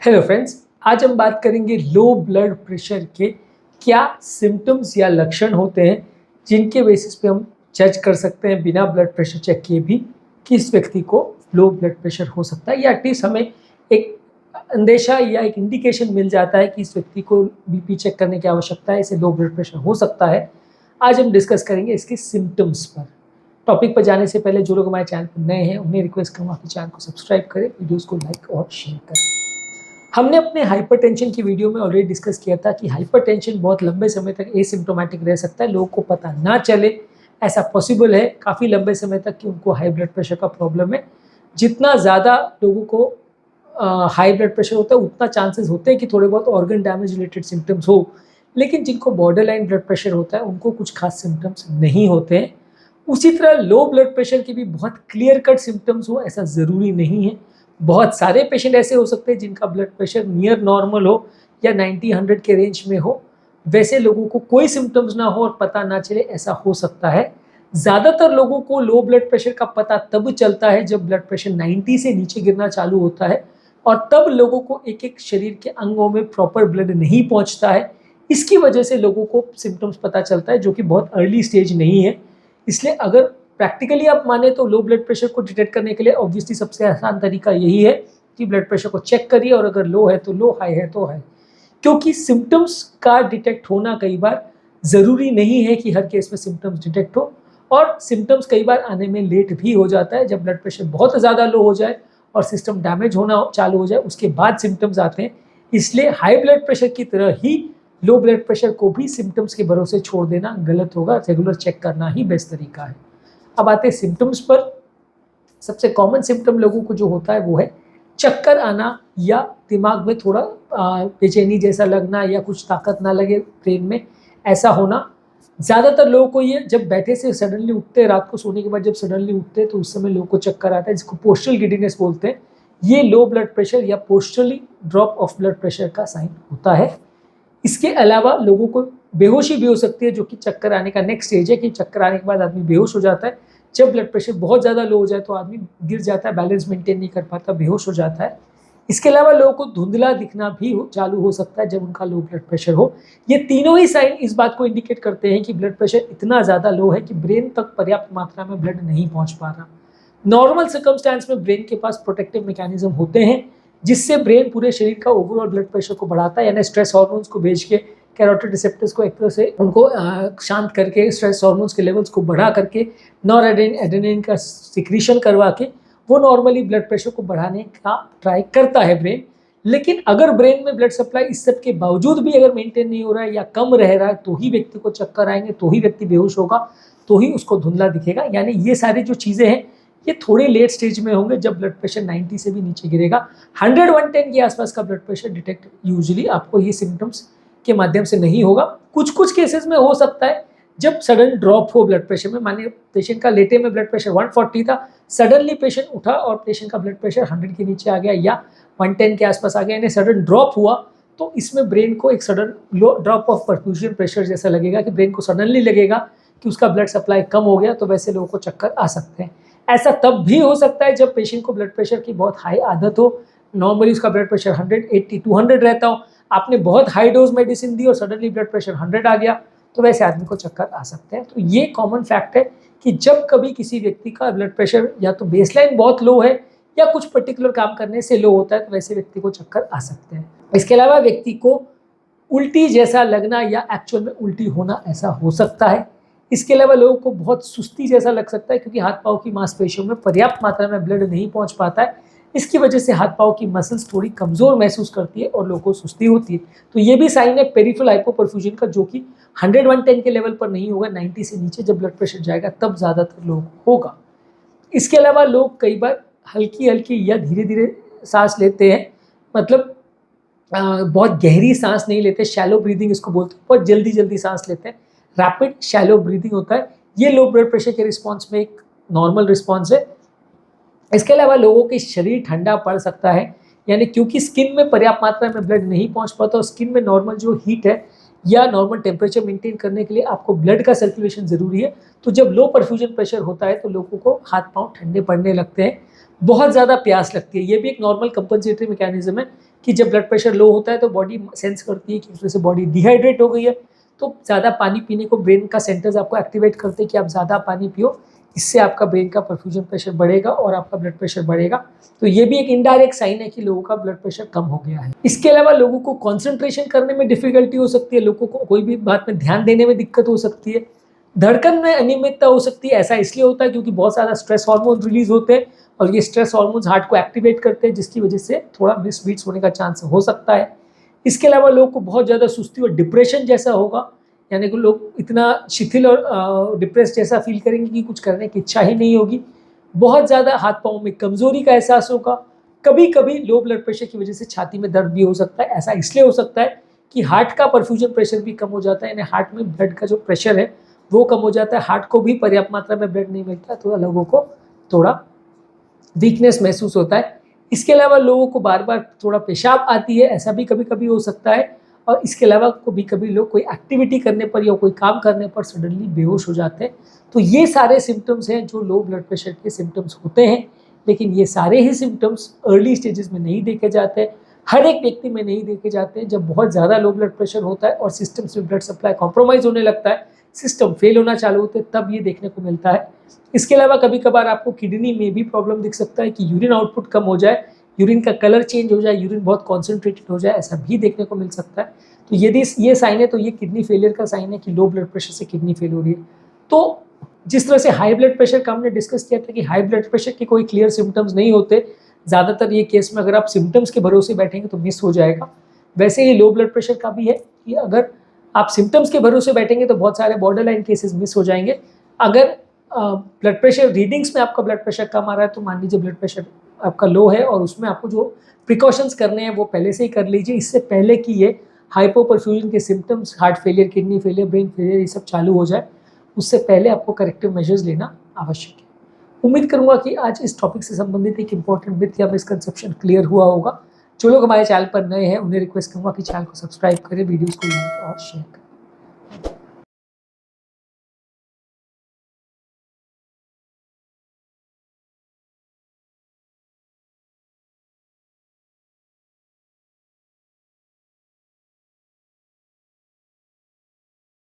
Hello friends, आज हम बात करेंगे लो ब्लड प्रेशर के क्या सिम्टम्स या लक्षण होते हैं जिनके बेसिस पे हम जज कर सकते हैं बिना ब्लड प्रेशर चेक किए भी कि इस व्यक्ति को लो ब्लड प्रेशर हो सकता है, या एटलीस्ट हमें एक अंदेशा या एक इंडिकेशन मिल जाता है कि इस व्यक्ति को बीपी चेक करने की आवश्यकता है, इसे लो ब्लड प्रेशर हो सकता है। आज हम डिस्कस करेंगे इसके सिम्टम्स पर। टॉपिक पर जाने से पहले जो लोग हमारे चैनल पर नए हैं उन्हें रिक्वेस्ट करूँगा कि चैनल को सब्सक्राइब करें, वीडियोज़ को लाइक और शेयर करें। हमने अपने हाइपरटेंशन की वीडियो में ऑलरेडी डिस्कस किया था कि हाइपरटेंशन बहुत लंबे समय तक एसिम्प्टोमेटिक रह सकता है, लोगों को पता ना चले। ऐसा पॉसिबल है काफ़ी लंबे समय तक कि उनको हाई ब्लड प्रेशर का प्रॉब्लम है। जितना ज़्यादा लोगों को हाई ब्लड प्रेशर होता है उतना चांसेस होते हैं कि थोड़े बहुत ऑर्गन डैमेज रिलेटेड सिम्टम्स हो, लेकिन जिनको बॉर्डर लाइन ब्लड प्रेशर होता है उनको कुछ खास सिम्टम्स नहीं होते हैं। उसी तरह लो ब्लड प्रेशर की भी बहुत क्लियर कट सिम्टम्स हो ऐसा ज़रूरी नहीं है। बहुत सारे पेशेंट ऐसे हो सकते हैं जिनका ब्लड प्रेशर नियर नॉर्मल हो या 90-100 के रेंज में हो। वैसे लोगों को कोई सिम्टम्स ना हो और पता ना चले, ऐसा हो सकता है। ज़्यादातर लोगों को लो ब्लड प्रेशर का पता तब चलता है जब ब्लड प्रेशर 90 से नीचे गिरना चालू होता है, और तब लोगों को एक एक शरीर के अंगों में प्रॉपर ब्लड नहीं पहुंचता है। इसकी वजह से लोगों को सिम्टम्स पता चलता है, जो कि बहुत अर्ली स्टेज नहीं है। इसलिए अगर प्रैक्टिकली आप माने तो लो ब्लड प्रेशर को डिटेक्ट करने के लिए ऑब्वियसली सबसे आसान तरीका यही है कि ब्लड प्रेशर को चेक करिए, और अगर लो है तो लो, हाई है तो हाई। क्योंकि सिम्टम्स का डिटेक्ट होना कई बार ज़रूरी नहीं है कि हर केस में सिम्टम्स डिटेक्ट हो, और सिम्टम्स कई बार आने में लेट भी हो जाता है। जब ब्लड प्रेशर बहुत ज़्यादा लो हो जाए और सिस्टम डैमेज होना चालू हो जाए उसके बाद सिम्टम्स आते हैं। इसलिए हाई ब्लड प्रेशर की तरह ही लो ब्लड प्रेशर को भी सिम्टम्स के भरोसे छोड़ देना गलत होगा। रेगुलर चेक करना ही बेस्ट तरीका है। अब आते हैं सिम्टम्स पर। सबसे कॉमन सिम्टम लोगों को जो होता है वो है चक्कर आना, या दिमाग में थोड़ा बेचैनी जैसा लगना, या कुछ ताकत ना लगे ब्रेन में, ऐसा होना। ज़्यादातर लोगों को ये जब बैठे से सडनली उठते हैं, रात को सोने के बाद जब सडनली उठते हैं तो उस समय लोगों को चक्कर आता है, जिसको पोस्चरल गिडीनेस बोलते हैं। ये लो ब्लड प्रेशर या पोस्चरली ड्रॉप ऑफ ब्लड प्रेशर का साइन होता है। इसके अलावा लोगों को बेहोशी भी हो सकती है, जो कि चक्कर आने का नेक्स्ट स्टेज है कि चक्कर आने के बाद आदमी बेहोश हो जाता है। जब ब्लड प्रेशर बहुत ज़्यादा लो हो जाए तो आदमी गिर जाता है, बैलेंस मेंटेन नहीं कर पाता, बेहोश हो जाता है। इसके अलावा लोगों को धुंधला दिखना भी चालू हो सकता है जब उनका लो ब्लड प्रेशर हो। ये तीनों ही साइन इस बात को इंडिकेट करते हैं कि ब्लड प्रेशर इतना ज़्यादा लो है कि ब्रेन तक पर्याप्त मात्रा में ब्लड नहीं पहुँच पा रहा। नॉर्मल सर्कमस्टांस में ब्रेन के पास प्रोटेक्टिव मैकेनिज्म होते हैं जिससे ब्रेन पूरे शरीर का ओवरऑल ब्लड प्रेशर को बढ़ाता है, यानी स्ट्रेस हार्मोन्स को भेज के कैरोटिड रिसेप्टर्स को एक तरह से उनको शांत करके, स्ट्रेस हार्मोन्स के लेवल्स को बढ़ा करके, एडेनिन का सिक्रीशन करवा के वो नॉर्मली ब्लड प्रेशर को बढ़ाने का ट्राई करता है ब्रेन। लेकिन अगर ब्रेन में ब्लड सप्लाई इस सब के बावजूद भी अगर मेंटेन नहीं हो रहा है या कम रह रहा है तो ही व्यक्ति को चक्कर आएंगे, तो ही व्यक्ति बेहोश होगा, तो ही उसको धुंधला दिखेगा। यानी ये सारी जो चीज़ें हैं ये थोड़े लेट स्टेज में होंगे जब ब्लड प्रेशर 90 से भी नीचे गिरेगा। 100-110 के आसपास का ब्लड प्रेशर डिटेक्ट यूजुअली आपको ये सिम्टम्स के माध्यम से नहीं होगा। कुछ कुछ केसेस में हो सकता है जब सडन ड्रॉप हो ब्लड प्रेशर में। मानिए पेशेंट का लेटे में ब्लड प्रेशर 140 था, सडनली पेशेंट उठा और पेशेंट का ब्लड प्रेशर 100 के नीचे आ गया या 110 के आसपास आ गया, यानी सडन ड्रॉप हुआ, तो इसमें ब्रेन को एक sudden low drop of perfusion pressure जैसा लगेगा कि ब्रेन को सडनली लगेगा कि उसका ब्लड सप्लाई कम हो गया, तो वैसे लोगों को चक्कर आ सकते हैं। ऐसा तब भी हो सकता है जब पेशेंट को ब्लड प्रेशर की बहुत हाई आदत हो। नॉर्मली उसका ब्लड प्रेशर 180-200 रहता हो, आपने बहुत हाई डोज मेडिसिन दी और सडनली ब्लड प्रेशर 100 आ गया, तो वैसे आदमी को चक्कर आ सकते हैं। तो ये कॉमन फैक्ट है कि जब कभी किसी व्यक्ति का ब्लड प्रेशर या तो बेसलाइन बहुत लो है या कुछ पर्टिकुलर काम करने से लो होता है, तो वैसे व्यक्ति को चक्कर आ सकते हैं। इसके अलावा व्यक्ति को उल्टी जैसा लगना या एक्चुअल में उल्टी होना ऐसा हो सकता है। इसके अलावा लोगों को बहुत सुस्ती जैसा लग सकता है, क्योंकि हाथ पाँव की मांसपेशियों में पर्याप्त मात्रा में ब्लड नहीं पहुंच पाता है। इसकी वजह से हाथ पाँव की मसल्स थोड़ी कमज़ोर महसूस करती है और लोगों को सुस्ती होती है। तो ये भी साइन है पेरिफेरल हाइपोपरफ्यूजन का, जो कि 100-110 के लेवल पर नहीं होगा, 90 से नीचे जब ब्लड प्रेशर जाएगा तब ज़्यादातर लोगों को होगा। इसके अलावा लोग कई बार हल्की हल्की या धीरे धीरे सांस लेते हैं, मतलब बहुत गहरी सांस नहीं लेते, शैलो ब्रीदिंग इसको बोलते हैं, बहुत जल्दी जल्दी सांस लेते हैं, रैपिड शैलो ब्रीदिंग होता है। ये लो ब्लड प्रेशर के रिस्पॉन्स में एक नॉर्मल रिस्पॉन्स है। इसके अलावा लोगों के शरीर ठंडा पड़ सकता है, यानी क्योंकि स्किन में पर्याप्त मात्रा में ब्लड नहीं पहुंच पाता और स्किन में नॉर्मल जो हीट है या नॉर्मल टेम्परेचर मेंटेन करने के लिए आपको ब्लड का सर्कुलेशन ज़रूरी है। तो जब लो परफ्यूजन प्रेशर होता है तो लोगों को हाथ पाँव ठंडे पड़ने लगते हैं, बहुत ज़्यादा प्यास लगती है। ये भी एक नॉर्मल कंपनसेटरी मैकेनिज्म है कि जब ब्लड प्रेशर लो होता है तो बॉडी सेंस करती है कि उसमें से बॉडी डिहाइड्रेट हो गई है, तो ज़्यादा पानी पीने को ब्रेन का सेंटर्स आपको एक्टिवेट करते हैं कि आप ज़्यादा पानी पियो, इससे आपका ब्रेन का परफ्यूजन प्रेशर बढ़ेगा और आपका ब्लड प्रेशर बढ़ेगा। तो ये भी एक इनडायरेक्ट साइन है कि लोगों का ब्लड प्रेशर कम हो गया है। इसके अलावा लोगों को कॉन्सेंट्रेशन करने में डिफिकल्टी हो सकती है, लोगों को कोई भी बात में ध्यान देने में दिक्कत हो सकती है, धड़कन में अनियमितता हो सकती है। ऐसा इसलिए होता है क्योंकि बहुत ज़्यादा स्ट्रेस हार्मोन रिलीज होते हैं और ये स्ट्रेस हार्मोन्स हार्ट को एक्टिवेट करते हैं, जिसकी वजह से थोड़ा मिस बीट्स होने का चांस हो सकता है। इसके अलावा लोगों को बहुत ज़्यादा सुस्ती और डिप्रेशन जैसा होगा, यानी कि लोग इतना शिथिल और डिप्रेस जैसा फील करेंगे कि कुछ करने की इच्छा ही नहीं होगी। बहुत ज़्यादा हाथ पाँव में कमज़ोरी का एहसास होगा। कभी कभी लो ब्लड प्रेशर की वजह से छाती में दर्द भी हो सकता है। ऐसा इसलिए हो सकता है कि हार्ट का परफ्यूजन प्रेशर भी कम हो जाता है, यानी हार्ट में ब्लड का जो प्रेशर है वो कम हो जाता है, हार्ट को भी पर्याप्त मात्रा में ब्लड नहीं मिलता, तो लोगों को थोड़ा वीकनेस महसूस होता है। इसके अलावा लोगों को बार बार थोड़ा पेशाब आती है, ऐसा भी कभी कभी हो सकता है। और इसके अलावा कभी कभी लोग कोई एक्टिविटी करने पर या कोई काम करने पर सडनली बेहोश हो जाते हैं। तो ये सारे सिम्टम्स हैं जो लो ब्लड प्रेशर के सिम्टम्स होते हैं, लेकिन ये सारे ही सिम्टम्स अर्ली स्टेजेस में नहीं देखे जाते, हर एक व्यक्ति में नहीं देखे जाते हैं। जब बहुत ज़्यादा लो ब्लड प्रेशर होता है और सिस्टम्स में ब्लड सप्लाई कॉम्प्रोमाइज़ होने लगता है, सिस्टम फेल होना चालू होते हैं, तब ये देखने को मिलता है। इसके अलावा कभी कभार आपको किडनी में भी प्रॉब्लम दिख सकता है कि यूरिन आउटपुट कम हो जाए, यूरिन का कलर चेंज हो जाए, यूरिन बहुत कॉन्सेंट्रेटेड हो जाए, ऐसा भी देखने को मिल सकता है। तो यदि ये साइन है तो ये किडनी फेलियर का साइन है कि लो ब्लड प्रेशर से किडनी फेल हो रही है। तो जिस तरह से हाई ब्लड प्रेशर का हमने डिस्कस किया था कि हाई ब्लड प्रेशर के कोई क्लियर सिम्टम्स नहीं होते, ज़्यादातर ये केस में अगर आप सिम्टम्स के भरोसे बैठेंगे तो मिस हो जाएगा, वैसे ही लो ब्लड प्रेशर का भी है कि अगर आप सिम्टम्स के भरोसे बैठेंगे तो बहुत सारे बॉर्डर लाइन केसेस मिस हो जाएंगे। अगर ब्लड प्रेशर रीडिंग्स में आपका ब्लड प्रेशर कम आ रहा है तो मान लीजिए ब्लड प्रेशर आपका लो है और उसमें आपको जो प्रिकॉशंस करने हैं वो पहले से ही कर लीजिए, इससे पहले कि ये हाइपोपरफ्यूजन के symptoms, heart failure, kidney failure, brain failure ये सब चालू हो जाए, उससे पहले आपको करेक्टिव मेजर्स लेना आवश्यक है। उम्मीद करूंगा कि आज इस टॉपिक से संबंधित एक इंपॉर्टेंट मिथ या मिसकंसेप्शन क्लियर हुआ होगा। जो लोग हमारे चैनल पर नए हैं उन्हें रिक्वेस्ट करूंगा कि चैनल को सब्सक्राइब करें, वीडियोस को लाइक और शेयर करें।